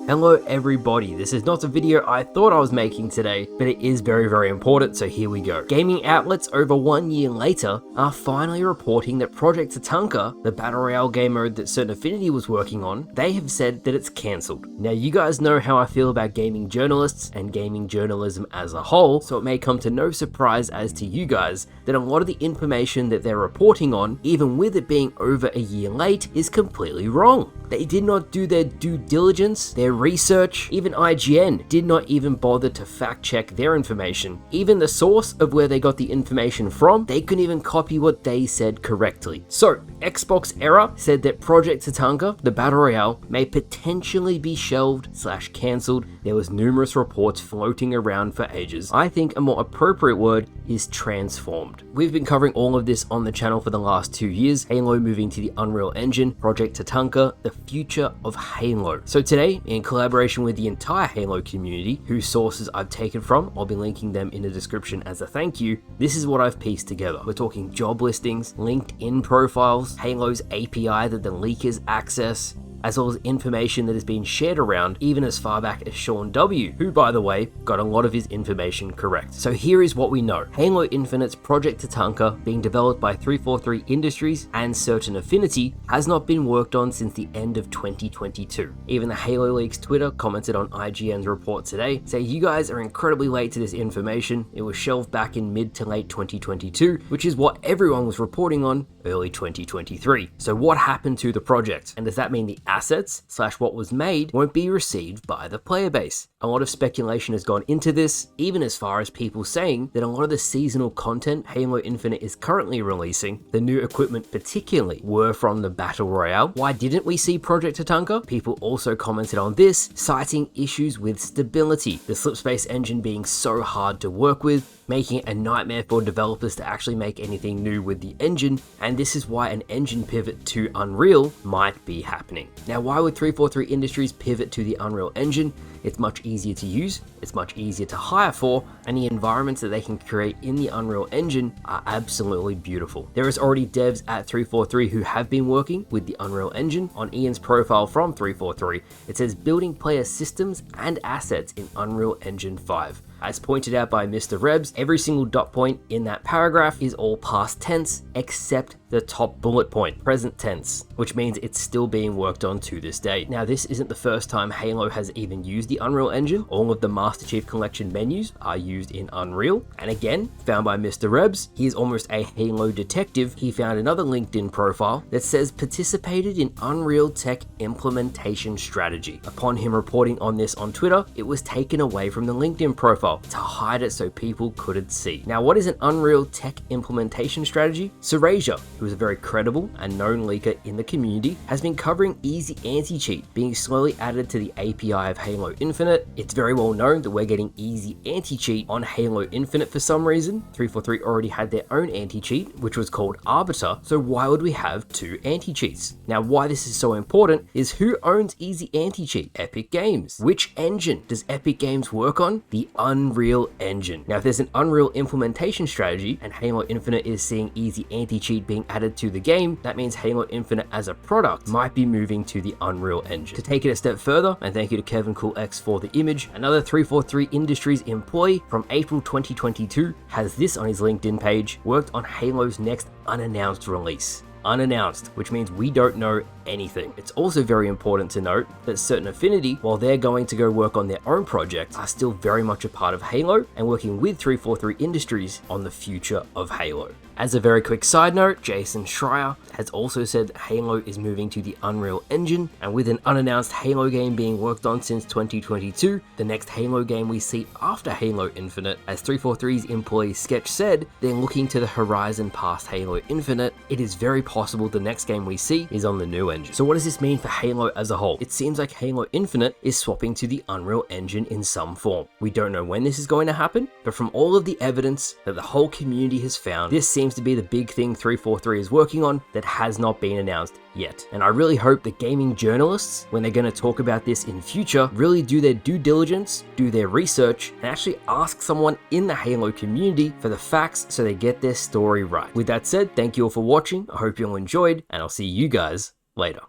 Hello everybody, this is not a video I thought I was making today, but it is very important, so here we go. Gaming outlets over 1 year later are finally reporting that Project Thankyou, the Battle Royale game mode that Certain Affinity was working on, they have said that it's cancelled. Now you guys know how I feel about gaming journalists and gaming journalism as a whole, so it may come to no surprise as to you guys that a lot of the information that they're reporting on, even with it being over a year late, is completely wrong. They did not do their due diligence, their research. Even IGN did not even bother to fact check their information. Even the source of where they got the information from, they couldn't even copy what they said correctly. So, Xbox Era said that Project Thankyou, the Battle Royale, may potentially be shelved / cancelled. There was numerous reports floating around for ages. I think a more appropriate word is transformed. We've been covering all of this on the channel for the last 2 years. Halo moving to the Unreal Engine, Project Thankyou, the future of Halo. So today, in collaboration with the entire Halo community, whose sources I've taken from, I'll be linking them in the description as a thank you, this is what I've pieced together. We're talking job listings, LinkedIn profiles, Halo's API that the leakers access, as well as information that has been shared around even as far back as Sean W., who by the way, got a lot of his information correct. So here is what we know. Halo Infinite's Project Thankyou, being developed by 343 Industries and Certain Affinity, has not been worked on since the end of 2022. Even the Halo Leaks Twitter commented on IGN's report today, saying you guys are incredibly late to this information. It was shelved back in mid to late 2022, which is what everyone was reporting on early 2023. So what happened to the project? And does that mean the assets / what was made won't be received by the player base? A lot of speculation has gone into this, even as far as people saying that a lot of the seasonal content Halo Infinite is currently releasing, the new equipment particularly, were from the Battle Royale. Why didn't we see Project Thankyou? People also commented on this, citing issues with stability, the Slipspace engine being so hard to work with, making it a nightmare for developers to actually make anything new with the engine, and this is why an engine pivot to Unreal might be happening. Now, why would 343 Industries pivot to the Unreal Engine? It's much easier to use, it's much easier to hire for, and the environments that they can create in the Unreal Engine are absolutely beautiful. There is already devs at 343 who have been working with the Unreal Engine. On Ian's profile from 343, it says building player systems and assets in Unreal Engine 5. As pointed out by Mr. Rebs, every single dot point in that paragraph is all past tense except the top bullet point, present tense, which means it's still being worked on to this day. Now, this isn't the first time Halo has even used the Unreal Engine. All of the Master Chief Collection menus are used in Unreal. And again, found by Mr. Rebs, he is almost a Halo detective. He found another LinkedIn profile that says participated in Unreal Tech implementation strategy. Upon him reporting on this on Twitter, it was taken away from the LinkedIn profile to hide it so people couldn't see. Now, what is an Unreal Tech implementation strategy? Serasia, who is a very credible and known leaker in the community, has been covering easy anti-cheat being slowly added to the API of Halo Infinite. It's very well known that we're getting easy anti-cheat on Halo Infinite for some reason. 343 already had their own anti-cheat, which was called Arbiter, so why would we have two anti-cheats? Now, why this is so important is who owns easy anti-cheat? Epic Games. Which engine does Epic Games work on? The Unreal Engine. Now, if there's an Unreal implementation strategy and Halo Infinite is seeing easy anti-cheat being added to the game, that means Halo Infinite as a product might be moving to the Unreal Engine. To take it a step further, and thank you to Kevin Cool X for the image, another 343 Industries employee from April 2022 has this on his LinkedIn page, worked on Halo's next unannounced release. Unannounced, which means we don't know anything. It's also very important to note that Certain Affinity, while they're going to go work on their own projects, are still very much a part of Halo and working with 343 Industries on the future of Halo. As a very quick side note, Jason Schreier has also said that Halo is moving to the Unreal Engine, and with an unannounced Halo game being worked on since 2022, the next Halo game we see after Halo Infinite, as 343's employee Sketch said, they're looking to the horizon past Halo Infinite. It is very possible the next game we see is on the new engine. So what does this mean for Halo as a whole? It seems like Halo Infinite is swapping to the Unreal Engine in some form. We don't know when this is going to happen, but from all of the evidence that the whole community has found, this seems to be the big thing 343 is working on that has not been announced yet. And I really hope that gaming journalists, when they're going to talk about this in future, really do their due diligence, do their research, and actually ask someone in the Halo community for the facts so they get their story right. With that said, thank you all for watching. I hope you all enjoyed, and I'll see you guys later.